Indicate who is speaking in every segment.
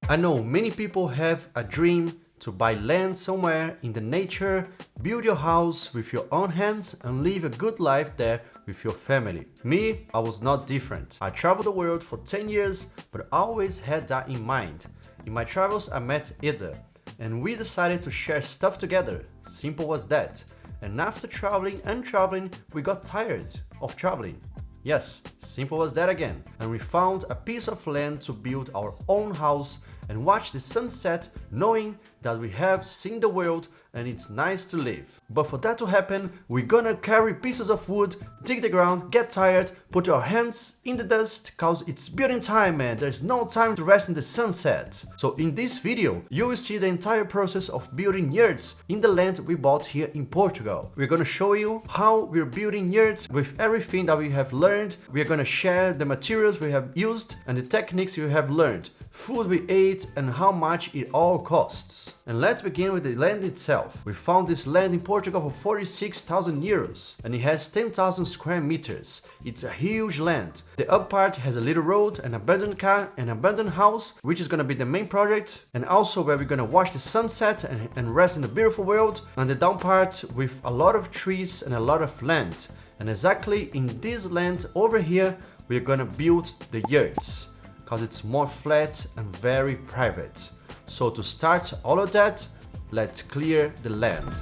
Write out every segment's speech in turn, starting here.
Speaker 1: I know many people have a dream to buy land somewhere in the nature, build your house with your own hands and live a good life there with your family. Me, I was not different. I traveled the world for 10 years, but always had that in mind. In my travels, I met Ida, and we decided to share stuff together. Simple as that. And after traveling and traveling, we got tired of traveling. Yes, simple as that again. And we found a piece of land to build our own house and watch the sunset, knowing that we have seen the world and it's nice to live. But for that to happen, we're gonna carry pieces of wood, dig the ground, get tired, put our hands in the dust, cause it's building time, man. There's no time to rest in the sunset. So in this video, you will see the entire process of building yurts in the land we bought here in Portugal. We're gonna show you how we're building yurts with everything that we have learned. We're gonna share the materials we have used and the techniques we have learned, food we ate and how much it all costs. And let's begin with the land itself. We found this land in Portugal for 46,000 euros and it has 10,000 square meters. It's a huge land. The up part has a little road, an abandoned car, an abandoned house, which is gonna be the main project, and also where we're gonna watch the sunset and rest in the beautiful world, and the down part with a lot of trees and a lot of land. And exactly in this land over here, we're gonna build the yurts, because it's more flat and very private. So to start all of that, let's clear the land.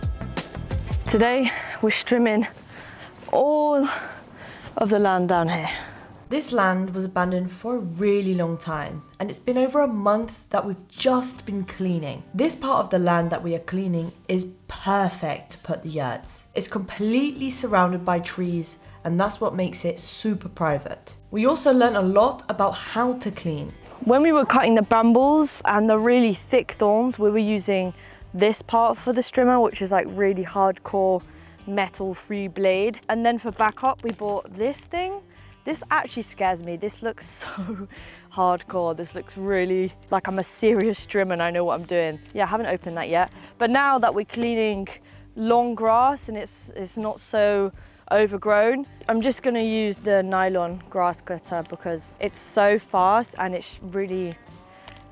Speaker 2: Today we're trimming all of the land down here.
Speaker 3: This land was abandoned for a really long time, and it's been over a month that we've just been cleaning. This part of the land that we are cleaning is perfect to put the yurts. It's completely surrounded by trees, and that's what makes it super private. We also learned a lot about how to clean.
Speaker 2: When we were cutting the brambles and the really thick thorns, we were using this part for the strimmer, which is like really hardcore metal-free blade. And then for backup, we bought this thing. This actually scares me. This looks so hardcore. This looks really like I'm a serious strimmer and I know what I'm doing. Yeah, I haven't opened that yet. But now that we're cleaning long grass and it's not so overgrown, I'm just gonna use the nylon grass cutter because it's so fast and it's really,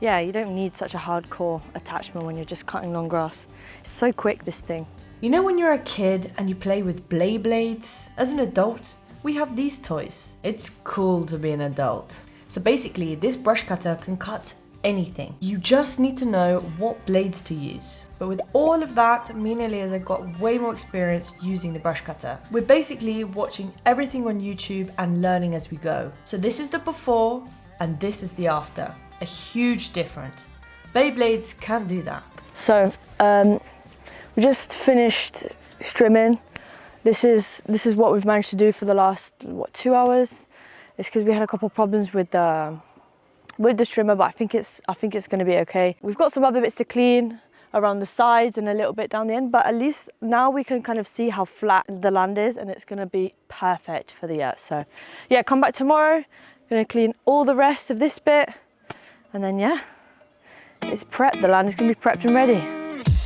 Speaker 2: yeah, you don't need such a hardcore attachment when you're just cutting long grass. It's so quick, this thing.
Speaker 3: You know when you're a kid and you play with blade blades? As an adult, we have these toys. It's cool to be an adult. So basically, this brush cutter can cut anything. You just need to know what blades to use. But with all of that, me and Elias have got way more experience using the brush cutter. We're basically watching everything on YouTube and learning as we go. So this is the before and this is the after. A huge difference. Beyblades can't do that.
Speaker 2: So we just finished strimming. This is what we've managed to do for the last 2 hours. It's because we had a couple of problems with the strimmer, but I think it's going to be okay. We've got some other bits to clean around the sides and a little bit down the end, but at least now we can kind of see how flat the land is and it's going to be perfect for the yurt. So yeah, come back tomorrow. Going to clean all the rest of this bit and then yeah, it's prepped. The land is going to be prepped and ready.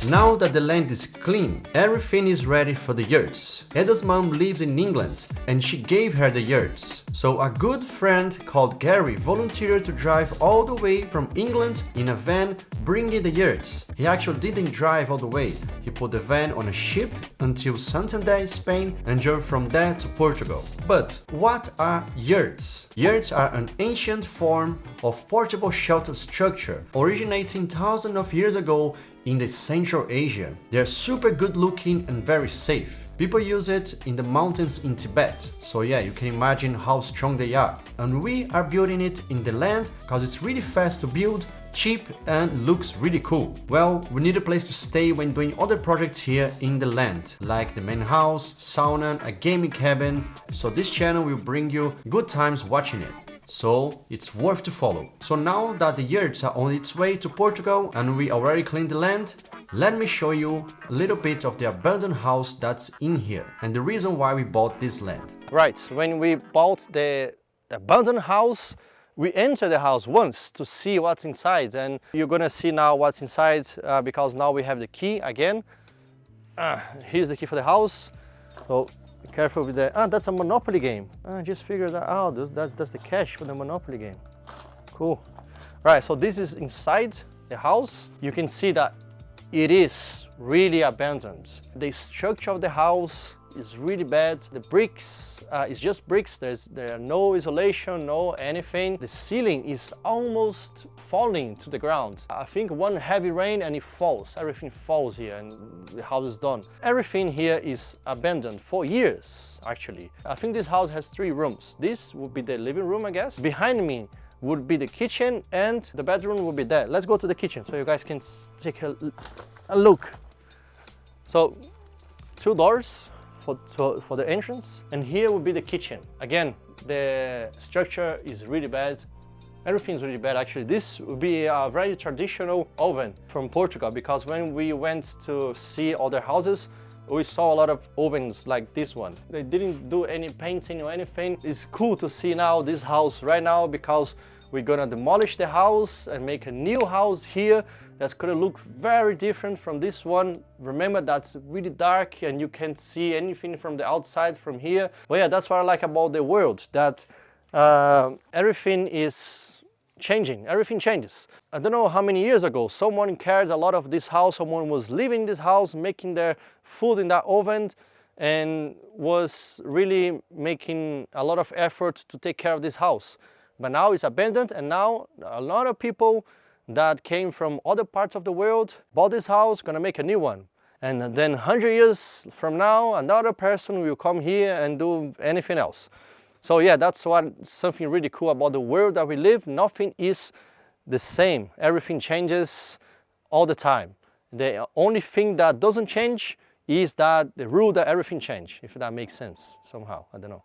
Speaker 1: Now that the land is clean, everything is ready for the yurts. Eda's mom lives in England and she gave her the yurts. So a good friend called Gary volunteered to drive all the way from England in a van bringing the yurts. He actually didn't drive all the way. He put the van on a ship until Santander, Spain, and drove from there to Portugal. But what are yurts? Yurts are an ancient form of portable shelter structure originating thousands of years ago in the Central Asia. They are super good looking and very safe. People use it in the mountains in Tibet. So yeah, you can imagine how strong they are. And we are building it in the land because it's really fast to build, cheap and looks really cool. Well, we need a place to stay when doing other projects here in the land, like the main house, sauna, a gaming cabin. So this channel will bring you good times watching it. So it's worth to follow. So now that the yurts are on its way to Portugal and we already cleaned the land, let me show you a little bit of the abandoned house that's in here and the reason why we bought this land. Right, when we bought the abandoned house, we entered the house once to see what's inside, and you're gonna see now what's inside because now we have the key again. Here's the key for the house. So be careful with the, that's a Monopoly game. I just figured that out, that's the cash for the Monopoly game. Cool.
Speaker 4: Right, so this is inside the house. You can see that it is really abandoned. The structure of the house is really bad. The bricks is just bricks. There are no isolation, no anything. The ceiling is almost falling to the ground. I think one heavy rain and it falls. Everything falls here and the house is done. Everything here is abandoned for years, actually. I think this house has 3 rooms. This would be the living room, I guess. Behind me would be the kitchen and the bedroom would be there. Let's go to the kitchen so you guys can take a look. So 2 doors for the entrance, and here will be the kitchen. Again, the structure is really bad. Everything's really bad, actually. This would be a very traditional oven from Portugal, because when we went to see other houses, we saw a lot of ovens like this one. They didn't do any painting or anything. It's cool to see now this house right now, because we're gonna demolish the house and make a new house here that's gonna look very different from this one. Remember, that's really dark and you can't see anything from the outside from here. But yeah, that's what I like about the world, that everything is changing, everything changes. I don't know how many years ago, someone cared a lot of this house, someone was living in this house, making their food in that oven, and was really making a lot of effort to take care of this house. But now it's abandoned, and now a lot of people that came from other parts of the world bought this house, gonna make a new one. And then 100 years from now, another person will come here and do anything else. So yeah, that's something really cool about the world that we live. Nothing is the same. Everything changes all the time. The only thing that doesn't change is that the rule that everything change, if that makes sense somehow, I don't know.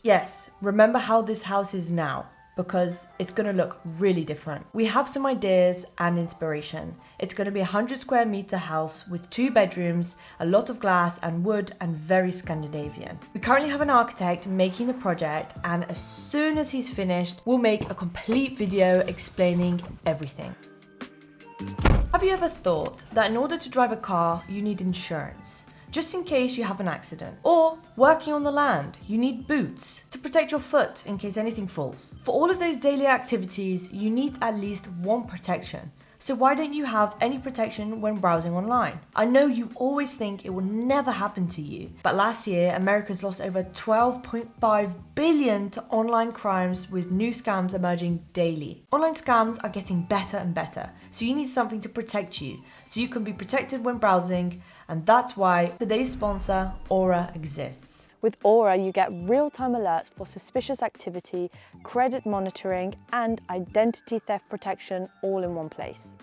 Speaker 3: Yes, remember how this house is now, because it's going to look really different. We have some ideas and inspiration. It's going to be a 100 square meter house with 2 bedrooms, a lot of glass and wood, and very Scandinavian. We currently have an architect making the project, and as soon as he's finished, we'll make a complete video explaining everything. Have you ever thought that in order to drive a car, you need insurance? Just in case you have an accident. Or, working on the land, you need boots to protect your foot in case anything falls. For all of those daily activities, you need at least one protection. So why don't you have any protection when browsing online? I know you always think it will never happen to you, but last year, America's lost over 12.5 billion to online crimes, with new scams emerging daily. Online scams are getting better and better, so you need something to protect you, so you can be protected when browsing. And that's why today's sponsor, Aura, exists.
Speaker 2: With Aura, you get real-time alerts for suspicious activity, credit monitoring, and identity theft protection all in one place.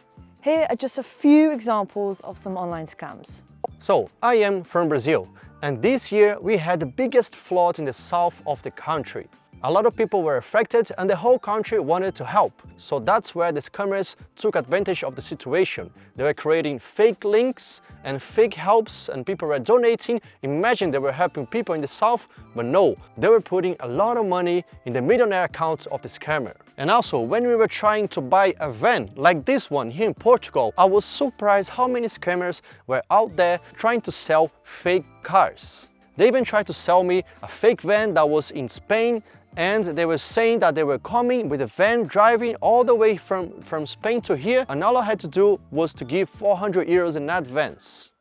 Speaker 2: Here are just a few examples of some online scams.
Speaker 4: So, I am from Brazil, and this year we had the biggest flood in the south of the country. A lot of people were affected and the whole country wanted to help. So that's where the scammers took advantage of the situation. They were creating fake links and fake helps, and people were donating. Imagine they were helping people in the south, but no, they were putting a lot of money in the millionaire account of the scammer. And also, when we were trying to buy a van like this one here in Portugal, I was surprised how many scammers were out there trying to sell fake cars. They even tried to sell me a fake van that was in Spain, and they were saying that they were coming with a van driving all the way from Spain to here, and all I had to do was to give 400 euros in advance.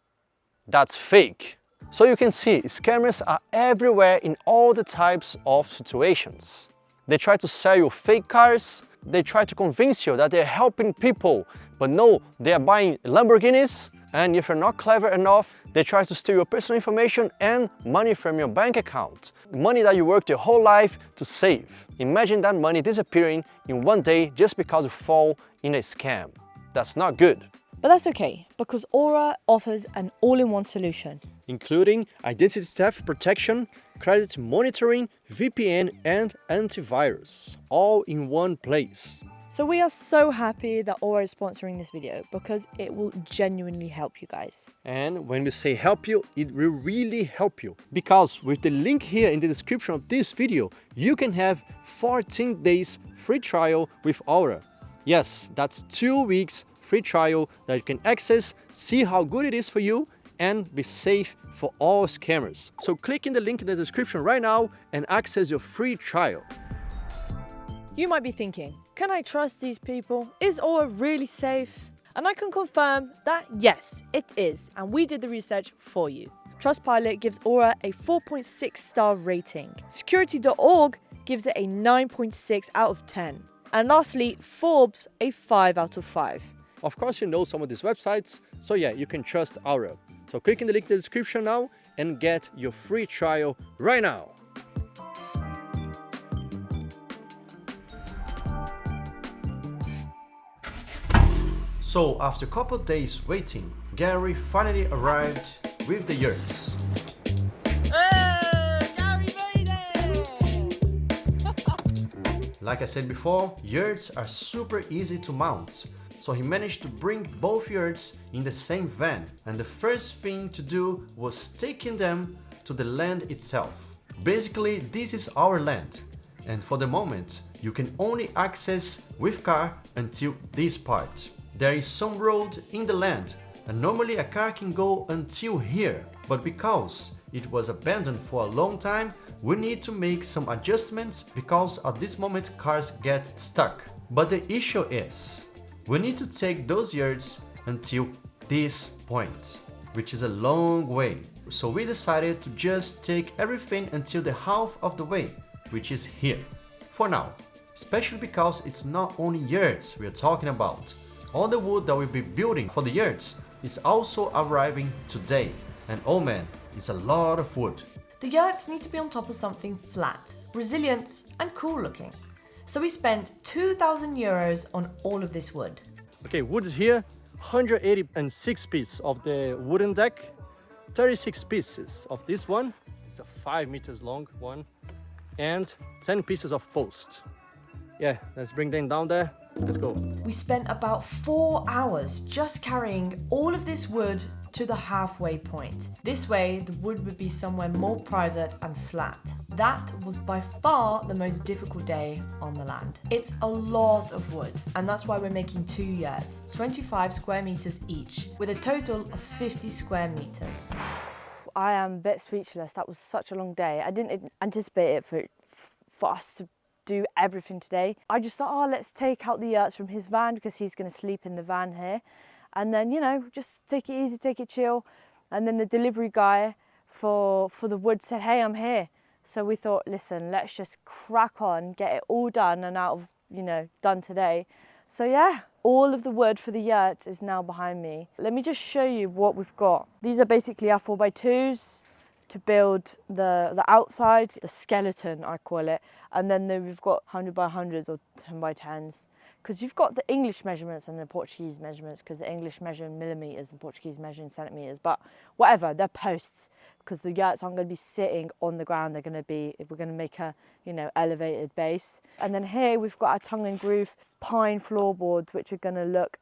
Speaker 4: That's fake. So you can see, scammers are everywhere in all the types of situations. They try to sell you fake cars, they try to convince you that they're helping people, but no, they are buying Lamborghinis, and if you're not clever enough, they try to steal your personal information and money from your bank account. Money that you worked your whole life to save. Imagine that money disappearing in one day just because you fall in a scam. That's not good.
Speaker 2: But that's okay, because Aura offers an all-in-one solution,
Speaker 4: including identity theft protection, credit monitoring, VPN, and antivirus, all in one place.
Speaker 2: So we are so happy that Aura is sponsoring this video, because it will genuinely help you guys.
Speaker 4: And when we say help you, it will really help you. Because with the link here in the description of this video, you can have 14 days free trial with Aura. Yes, that's 2 weeks free trial that you can access, see how good it is for you, and be safe for all scammers. So click in the link in the description right now and access your free trial.
Speaker 2: You might be thinking, can I trust these people? Is Aura really safe? And I can confirm that yes, it is. And we did the research for you. Trustpilot gives Aura a 4.6 star rating. Security.org gives it a 9.6 out of 10. And lastly, Forbes a 5 out of 5.
Speaker 4: Of course, you know some of these websites, so yeah, you can trust Aura. So click in the link in the description now and get your free trial right now.
Speaker 1: So after a couple of days waiting, Gary finally arrived with the yurts.
Speaker 2: Hey, Gary made it!
Speaker 1: Like I said before, yurts are super easy to mount. So he managed to bring both yurts in the same van, and the first thing to do was taking them to the land itself. Basically, this is our land, and for the moment, you can only access with car until this part. There is some road in the land, and normally a car can go until here, but because it was abandoned for a long time, we need to make some adjustments because at this moment cars get stuck. But the issue is, we need to take those yurts until this point, which is a long way. So we decided to just take everything until the half of the way, which is here, for now. Especially because it's not only yurts we are talking about. All the wood that we'll be building for the yurts is also arriving today. And oh man, it's a lot of wood.
Speaker 3: The yurts need to be on top of something flat, resilient and cool looking. So we spent 2,000 euros on all of this wood.
Speaker 4: Okay, wood is here, 186 pieces of the wooden deck, 36 pieces of this one, it's a 5 meters long one, and 10 pieces of post. Yeah, let's bring them down there. Let's go.
Speaker 3: We spent about 4 hours just carrying all of this wood to the halfway point. This way, the wood would be somewhere more private and flat. That was by far the most difficult day on the land. It's a lot of wood, and that's why we're making 2 yurts, 25 square meters each, with a total of 50 square meters.
Speaker 2: I am a bit speechless. That was such a long day. I didn't anticipate it for us to do everything today. I just thought, oh, let's take out the yurts from his van because he's going to sleep in the van here. And then, you know, just take it easy, take it chill. And then the delivery guy for the wood said, hey, I'm here. So we thought, listen, let's just crack on, get it all done and out of, you know, done today. So yeah, all of the wood for the yurt is now behind me. Let me just show you what we've got. These are basically our 4x2s to build the outside, the skeleton, I call it. And then we've got 100 by 100s or 10 by 10s. Because you've got the English measurements and the Portuguese measurements, because the English measure in millimetres and Portuguese measure in centimetres. But whatever, they're posts, because the yurts aren't going to be sitting on the ground. We're going to make a, you know, elevated base. And then here we've got our tongue and groove pine floorboards, which are going to look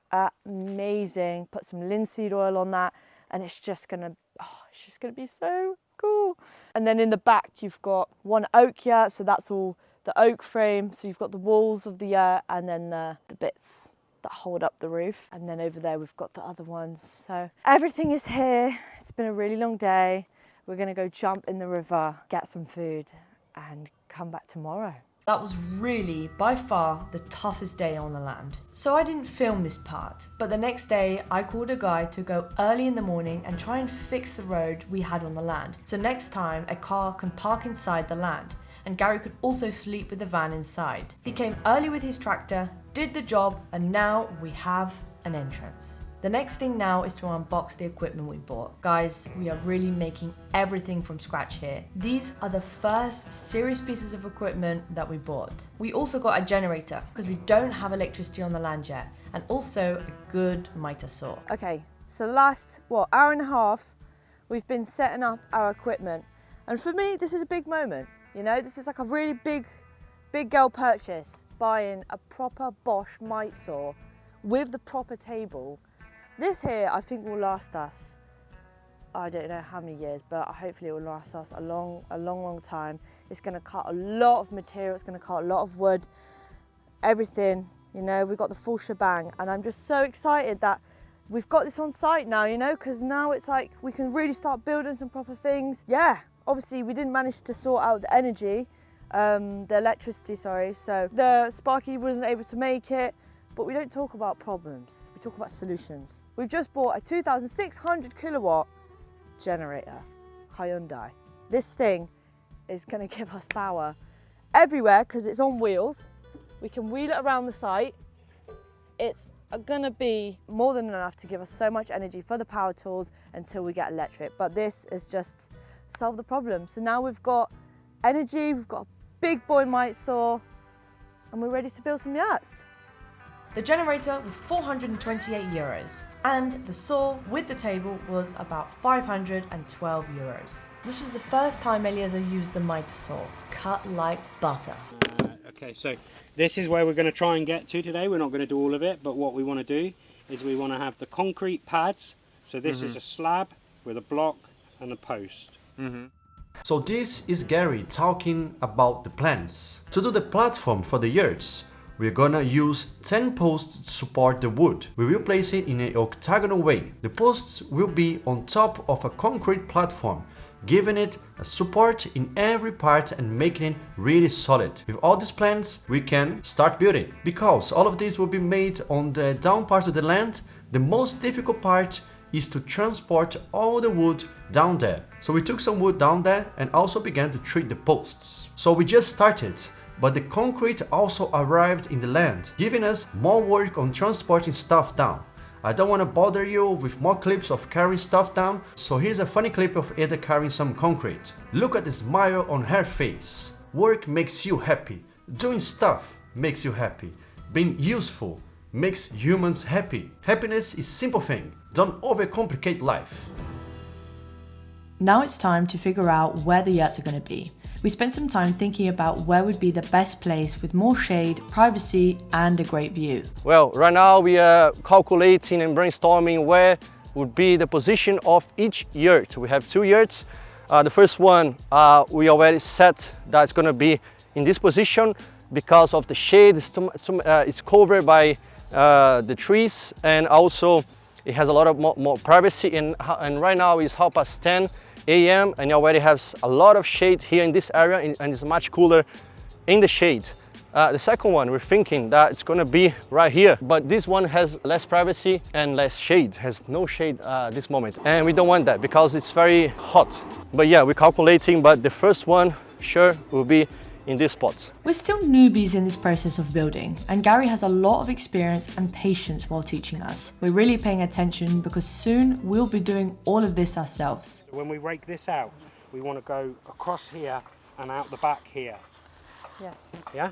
Speaker 2: amazing. Put some linseed oil on that, and it's just going to be so cool. And then in the back you've got one oak yurt, so that's all the oak frame. So you've got the walls of the yurt and then the bits that hold up the roof. And then over there we've got the other ones. So everything is here. It's been a really long day. We're gonna go jump in the river, get some food and come back tomorrow.
Speaker 3: That was really, by far, the toughest day on the land. So I didn't film this part, but the next day I called a guy to go early in the morning and try and fix the road we had on the land. So next time a car can park inside the land, and Gary could also sleep with the van inside. He came early with his tractor, did the job, and now we have an entrance. The next thing now is to unbox the equipment we bought. Guys, we are really making everything from scratch here. These are the first serious pieces of equipment that we bought. We also got a generator because we don't have electricity on the land yet, and also a good miter saw.
Speaker 2: Okay, so the last, hour and a half, we've been setting up our equipment. And for me, this is a big moment. You know, this is like a really big girl purchase, buying a proper Bosch mite saw with the proper table. This here, I think, will last us, I don't know how many years, but hopefully it will last us a long time. It's going to cut a lot of material, it's going to cut a lot of wood, everything, you know, we've got the full shebang. And I'm just so excited that we've got this on site now, you know, because now it's like we can really start building some proper things. Yeah, obviously we didn't manage to sort out the energy the electricity, sorry. So the Sparky wasn't able to make it, but we don't talk about problems. We talk about solutions. We've just bought a 2,600 kilowatt generator, Hyundai. This thing is going to give us power everywhere because it's on wheels. We can wheel it around the site. It's going to be more than enough to give us so much energy for the power tools until we get electric. But this is just solve the problem. So now we've got energy, we've got a big boy mite saw, and we're ready to build some yurts.
Speaker 3: The generator was 428 euros and the saw with the table was about 512 euros. This was the first time Eliezer used the miter saw, cut like butter.
Speaker 5: Okay, so this is where we're going to try and get to today. We're not going to do all of it, but what we want to do is we want to have the concrete pads. So this is a slab with a block and a post.
Speaker 1: So this is Gary talking about the plans. To do the platform for the yurts, we're gonna use 10 posts to support the wood. We will place it in an octagonal way. The posts will be on top of a concrete platform, giving it a support in every part and making it really solid. With all these plans, we can start building. Because all of these will be made on the down part of the land, the most difficult part is to transport all the wood down there. So we took some wood down there and also began to treat the posts. So we just started, but the concrete also arrived in the land, giving us more work on transporting stuff down. I don't want to bother you with more clips of carrying stuff down, so here's a funny clip of Ada carrying some concrete. Look at the smile on her face. Work makes you happy. Doing stuff makes you happy. Being useful makes humans happy. Happiness is a simple thing. Don't overcomplicate life.
Speaker 3: Now it's time to figure out where the yurts are going to be. We spent some time thinking about where would be the best place with more shade, privacy and a great view.
Speaker 4: Well, right now we are calculating and brainstorming where would be the position of each yurt. We have 2 yurts. The first one we already set that's going to be in this position because of the shade. It's covered by the trees, and also it has a lot of more privacy, and right now it's 10:30 a.m. and it already has a lot of shade here in this area, and it's much cooler in the shade. The second one, we're thinking that it's gonna be right here, but this one has less privacy and less shade, has no shade this moment, and we don't want that because it's very hot. But yeah, we're calculating, but the first one sure will be in this spot.
Speaker 3: We're still newbies in this process of building, and Gary has a lot of experience and patience while teaching us. We're really paying attention because soon we'll be doing all of this ourselves.
Speaker 5: When we rake this out, we want to go across here and out the back here.
Speaker 2: Yes.
Speaker 5: Yeah?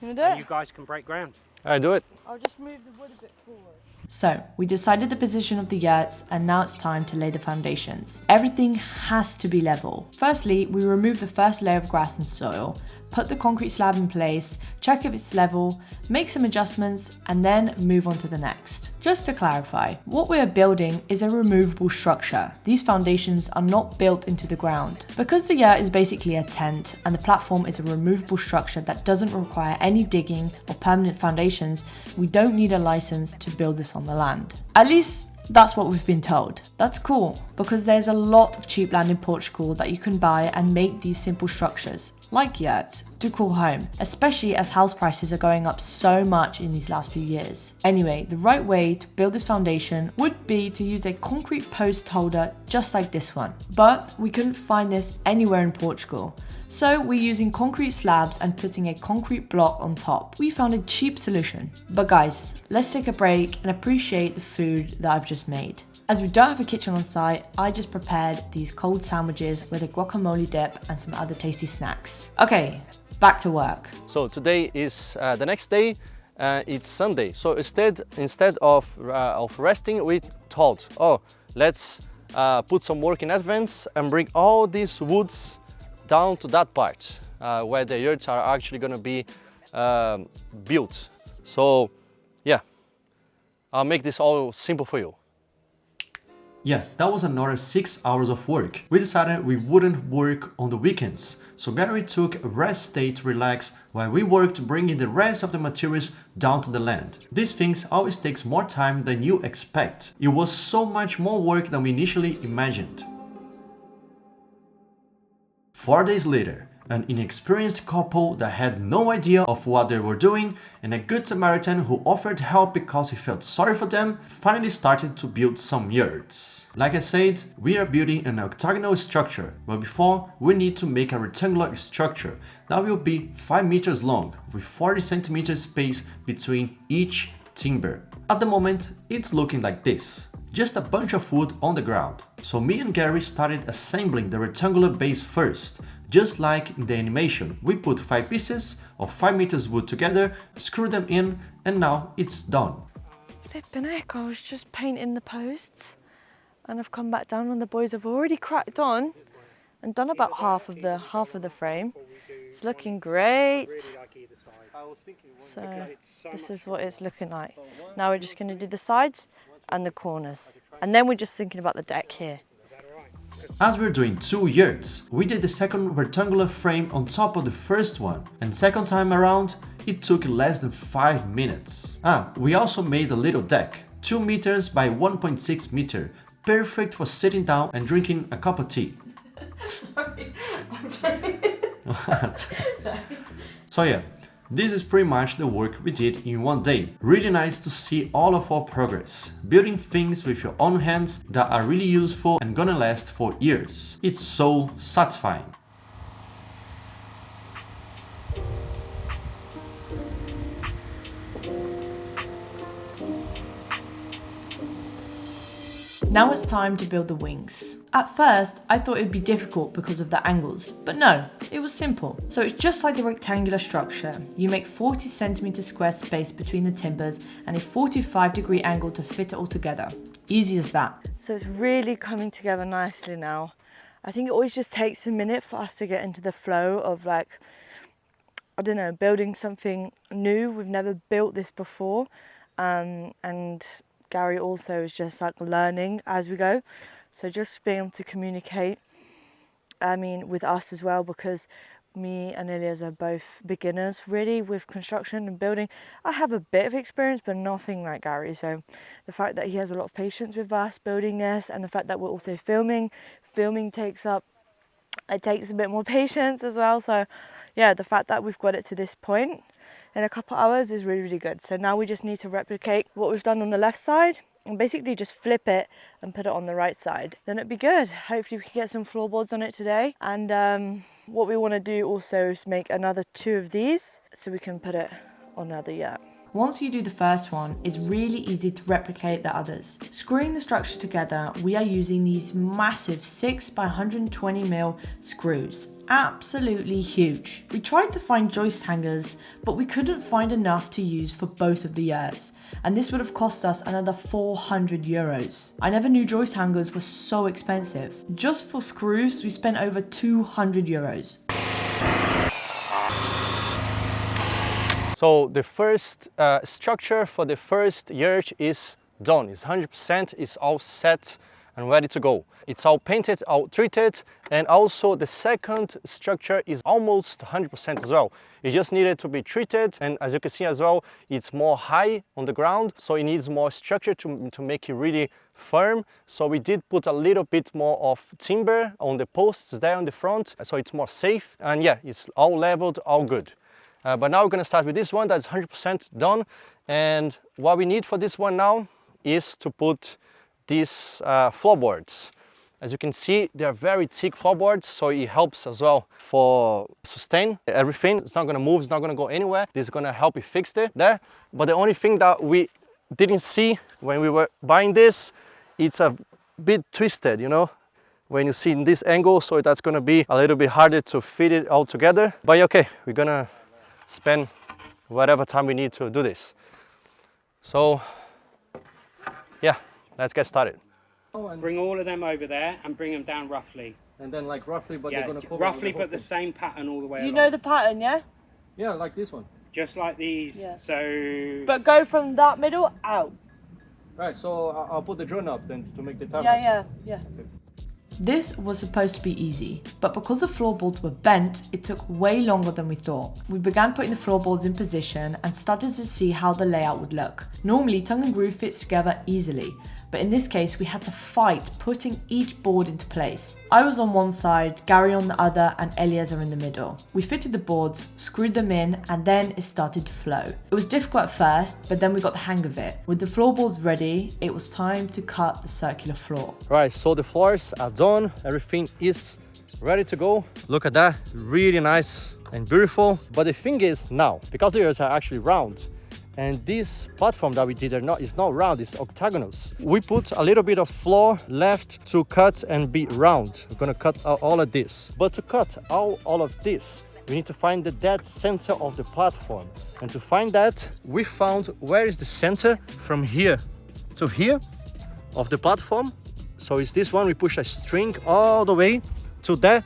Speaker 2: You wanna do
Speaker 5: And
Speaker 2: it?
Speaker 5: you guys can break ground.
Speaker 4: I do it.
Speaker 2: I'll just move the wood a bit forward.
Speaker 3: So, we decided the position of the yurts and now it's time to lay the foundations. Everything has to be level. Firstly, we remove the first layer of grass and soil, put the concrete slab in place, check if it's level, make some adjustments, and then move on to the next. Just to clarify, what we are building is a removable structure. These foundations are not built into the ground. Because the yurt is basically a tent and the platform is a removable structure that doesn't require any digging or permanent foundations, we don't need a license to build this on the land. At least that's what we've been told. That's cool, because there's a lot of cheap land in Portugal that you can buy and make these simple structures, like yurts, to call home, especially as house prices are going up so much in these last few years. Anyway, the right way to build this foundation would be to use a concrete post holder just like this one. But we couldn't find this anywhere in Portugal. So we're using concrete slabs and putting a concrete block on top. We found a cheap solution. But guys, let's take a break and appreciate the food that I've just made. As we don't have a kitchen on site, I just prepared these cold sandwiches with a guacamole dip and some other tasty snacks. Okay, back to work.
Speaker 4: So today is the next day. It's Sunday. So instead of resting, we thought, oh, let's put some work in advance and bring all these woods down to that part where the yurts are actually going to be built. So yeah, I'll make this all simple for you.
Speaker 1: Yeah, that was another 6 hours of work. We decided we wouldn't work on the weekends, so Gary took a rest day to relax while we worked bringing the rest of the materials down to the land. These things always takes more time than you expect. It was so much more work than we initially imagined. 4 days later, an inexperienced couple that had no idea of what they were doing, and a good Samaritan who offered help because he felt sorry for them, finally started to build some yurts. Like I said, we are building an octagonal structure, but before we need to make a rectangular structure that will be 5 meters long with 40 centimeters space between each timber. At the moment, it's looking like this. Just a bunch of wood on the ground. So me and Gary started assembling the rectangular base first. Just like in the animation, we put 5 pieces of 5 meters wood together, screw them in, and now it's done.
Speaker 2: Flippin' heck, I was just painting the posts and I've come back down and the boys have already cracked on and done about half of the frame. It's looking great. So this is what it's looking like. Now we're just going to do the sides and the corners. And then we're just thinking about the deck here.
Speaker 1: As we're doing 2 yurts, we did the second rectangular frame on top of the first one, and second time around, it took less than 5 minutes. We also made a little deck, 2 meters by 1.6 meter, perfect for sitting down and drinking a cup of tea.
Speaker 3: Sorry, I'm sorry.
Speaker 1: What? So yeah, this is pretty much the work we did in one day. Really nice to see all of our progress. Building things with your own hands that are really useful and gonna last for years. It's so satisfying.
Speaker 3: Now it's time to build the wings. At first, I thought it would be difficult because of the angles, but no, it was simple. So it's just like the rectangular structure. You make 40 centimeter square space between the timbers and a 45-degree angle to fit it all together. Easy as that.
Speaker 2: So it's really coming together nicely now. I think it always just takes a minute for us to get into the flow of, like, I don't know, building something new. We've never built this before, and Gary also is just like learning as we go. So just being able to communicate, with us as well, because me and Ilias are both beginners really with construction and building. I have a bit of experience, but nothing like Gary. So the fact that he has a lot of patience with us building this, and the fact that we're also filming takes a bit more patience as well. So yeah, the fact that we've got it to this point in a couple of hours is really, really good. So now we just need to replicate what we've done on the left side and basically just flip it and put it on the right side. Then it'd be good. Hopefully we can get some floorboards on it today. And what we want to do also is make another 2 of these so we can put it on the other yurt.
Speaker 3: Once you do the first one, it's really easy to replicate the others. Screwing the structure together, we are using these massive 6 by 120mm screws. Absolutely huge. We tried to find joist hangers, but we couldn't find enough to use for both of the yurts, and this would have cost us another 400 euros. I never knew joist hangers were so expensive. Just for screws, we spent over 200 euros.
Speaker 4: So the first structure for the first yurt is done. It's 100%, it's all set and ready to go. It's all painted, all treated, and also the second structure is almost 100% as well. It just needed to be treated, and as you can see as well, it's more high on the ground, so it needs more structure to make it really firm. So we did put a little bit more of timber on the posts there on the front, so it's more safe. And yeah, it's all leveled, all good. But now we're going to start with this one that's 100% done, and what we need for this one now is to put these floorboards. As you can see, they're very thick floorboards, so it helps as well for sustain everything. It's not going to move, it's not going to go anywhere. This is going to help it fix it there. But the only thing that we didn't see when we were buying this, it's a bit twisted, you know, when you see in this angle, so that's going to be a little bit harder to fit it all together. But okay, we're going to spend whatever time we need to do this. So yeah, let's get started.
Speaker 5: Bring all of them over there and bring them down roughly.
Speaker 4: And then like roughly, but
Speaker 5: Yeah,
Speaker 4: they're gonna cover
Speaker 5: roughly, but the same pattern all the way
Speaker 2: You
Speaker 5: along.
Speaker 2: know the pattern, yeah?
Speaker 4: Yeah, like this one.
Speaker 5: Just like these.
Speaker 2: Yeah.
Speaker 5: So
Speaker 2: But go from that middle out.
Speaker 4: Right, so I'll put the drone up then to make the time.
Speaker 2: Yeah.
Speaker 3: This was supposed to be easy, but because the floorboards were bent, it took way longer than we thought. We began putting the floorboards in position and started to see how the layout would look. Normally, tongue and groove fits together easily, But in this case, we had to fight putting each board into place. I was on one side, Gary on the other, and Eliezer in the middle. We fitted the boards, screwed them in, and then it started to flow. It was difficult at first, but then we got the hang of it. With the floorboards ready, it was time to cut the circular floor.
Speaker 4: Right, so the floors are done, everything is ready to go. Look at that, really nice and beautiful. But the thing is now, because the yurts are actually round, and this platform that we did is not round, it's octagonals. We put a little bit of floor left to cut and be round. We're gonna cut out all of this. But to cut out all of this, we need to find the dead center of the platform. And to find that, we found where is the center from here to here of the platform. So it's this one, we push a string all the way to there,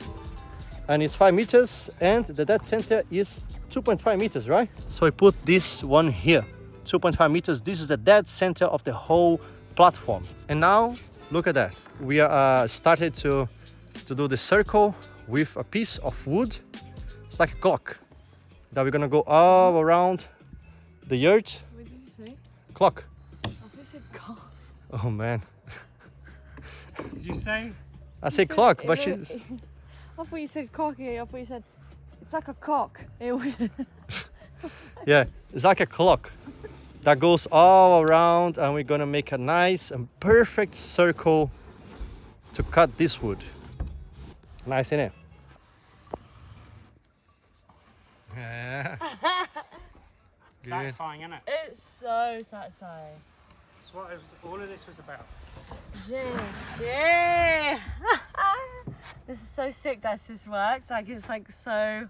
Speaker 4: and it's 5 meters, and the dead center is 2.5 meters, right? So I put this one here, 2.5 meters. This is the dead center of the whole platform. And now, look at that. We are started to do the circle with a piece of wood. It's like a clock that we're gonna go all around the yurt.
Speaker 2: What did you say?
Speaker 4: Clock.
Speaker 2: I thought you said cock.
Speaker 4: Oh man.
Speaker 5: Did you say?
Speaker 4: I say clock, but she's...
Speaker 2: I thought you said cocky. I thought you said it's like a cock.
Speaker 4: Yeah, it's like a clock that goes all around, and we're gonna make a nice and perfect circle to cut this wood. Nice, isn't it? Yeah.
Speaker 5: Satisfying, isn't it?
Speaker 2: It's so satisfying.
Speaker 5: That's what all of this was about.
Speaker 2: Yeah. This is so sick that this works. Like it's like so.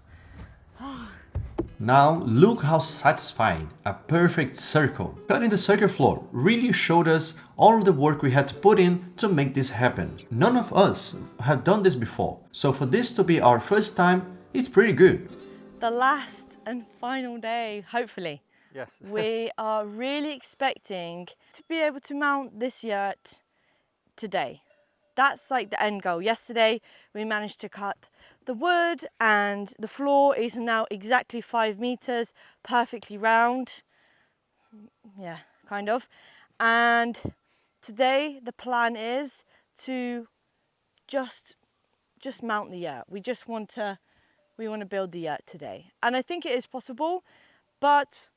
Speaker 1: Now look how satisfying, a perfect circle. Cutting the circular floor really showed us all the work we had to put in to make this happen. None of us have done this before, so for this to be our first time, it's pretty good.
Speaker 2: The last and final day, hopefully.
Speaker 4: Yes.
Speaker 2: We are really expecting to be able to mount this yurt today. That's like the end goal. Yesterday we managed to cut the wood and the floor is now exactly 5 meters, perfectly round. Yeah, kind of. And today the plan is to just mount the yurt. We want to build the yurt today. And I think it is possible, but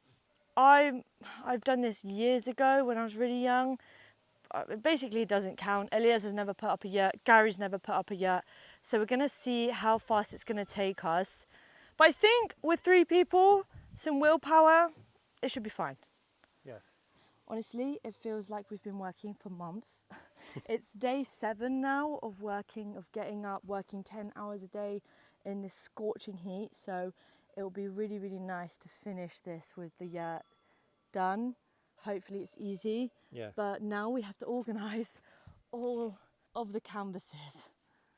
Speaker 2: I've done this years ago when I was really young. Basically, it doesn't count. Eliezer's never put up a yurt. Gary's never put up a yurt. So we're going to see how fast it's going to take us. But I think with 3 people, some willpower, it should be fine.
Speaker 4: Yes.
Speaker 2: Honestly, it feels like we've been working for months. It's day 7 now of working, of getting up, working 10 hours a day in this scorching heat. So it will be really, really nice to finish this with the yurt done. Hopefully it's easy.
Speaker 4: Yeah.
Speaker 2: But now we have to organize all of the canvases.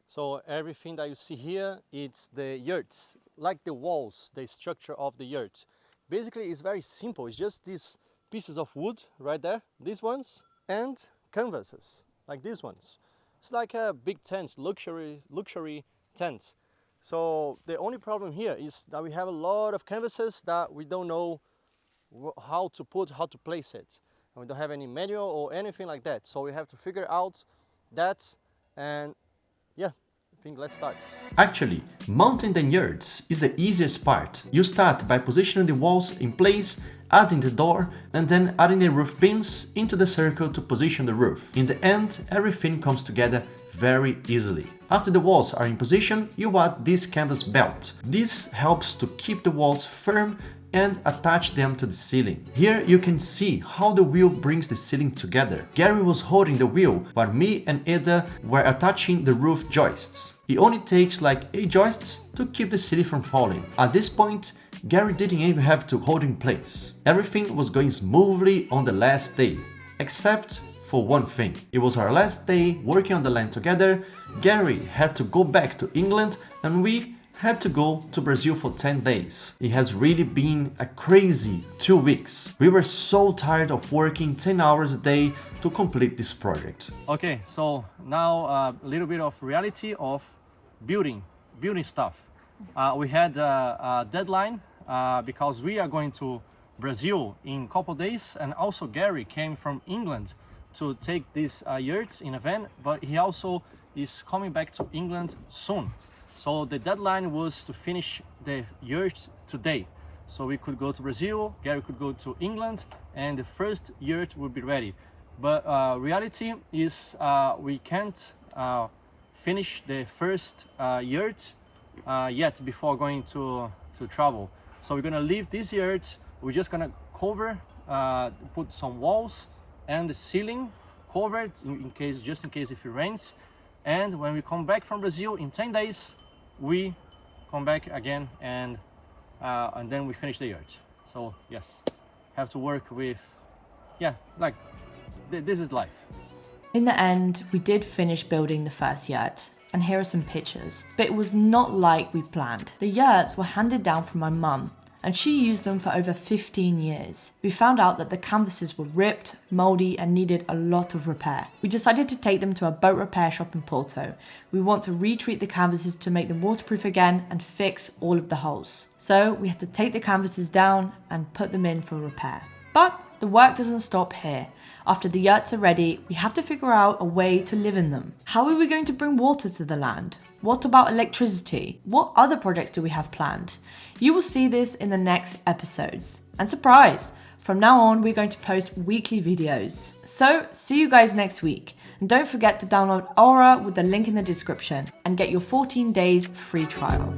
Speaker 4: So everything that you see here, it's the yurts, like the walls, the structure of the yurt. Basically, it's very simple. It's just these pieces of wood right there, these ones, and canvases, like these ones. It's like a big tent, luxury tent. So the only problem here is that we have a lot of canvases that we don't know how to place it. And we don't have any manual or anything like that. So we have to figure out that, and yeah, I think let's start.
Speaker 1: Actually, mounting the yurts is the easiest part. You start by positioning the walls in place, adding the door, and then adding the roof beams into the circle to position the roof. In the end, everything comes together very easily. After the walls are in position, you add this canvas belt. This helps to keep the walls firm and attach them to the ceiling. Here you can see how the wheel brings the ceiling together. Gary was holding the wheel while me and Eda were attaching the roof joists. It only takes like 8 joists to keep the ceiling from falling. At this point, Gary didn't even have to hold in place. Everything was going smoothly on the last day, except for one thing. It was our last day working on the land together. Gary had to go back to England and we had to go to Brazil for 10 days. It has really been a crazy 2 weeks. We were so tired of working 10 hours a day to complete this project.
Speaker 4: Okay, so now a little bit of reality of building stuff. We had a deadline because we are going to Brazil in a couple days, and also Gary came from England to take these yurts in a van, but he also is coming back to England soon. So the deadline was to finish the yurt today. So we could go to Brazil, Gary could go to England, and the first yurt will be ready. But reality is we can't finish the first yurt yet before going to travel. So we're gonna leave this yurt. We're just gonna cover, put some walls and the ceiling covered just in case if it rains. And when we come back from Brazil in 10 days, we come back again and then we finish the yurt. So yes, have to work with, yeah, like this is life.
Speaker 3: In the end, we did finish building the first yurt, and here are some pictures. But it was not like we planned. The yurts were handed down from my mum, and she used them for over 15 years. We found out that the canvases were ripped, mouldy, and needed a lot of repair. We decided to take them to a boat repair shop in Porto. We want to retreat the canvases to make them waterproof again and fix all of the holes. So we had to take the canvases down and put them in for repair. But the work doesn't stop here. After the yurts are ready, we have to figure out a way to live in them. How are we going to bring water to the land? What about electricity? What other projects do we have planned? You will see this in the next episodes. And surprise! From now on, we're going to post weekly videos. So, see you guys next week. And don't forget to download Aura with the link in the description and get your 14 days free trial.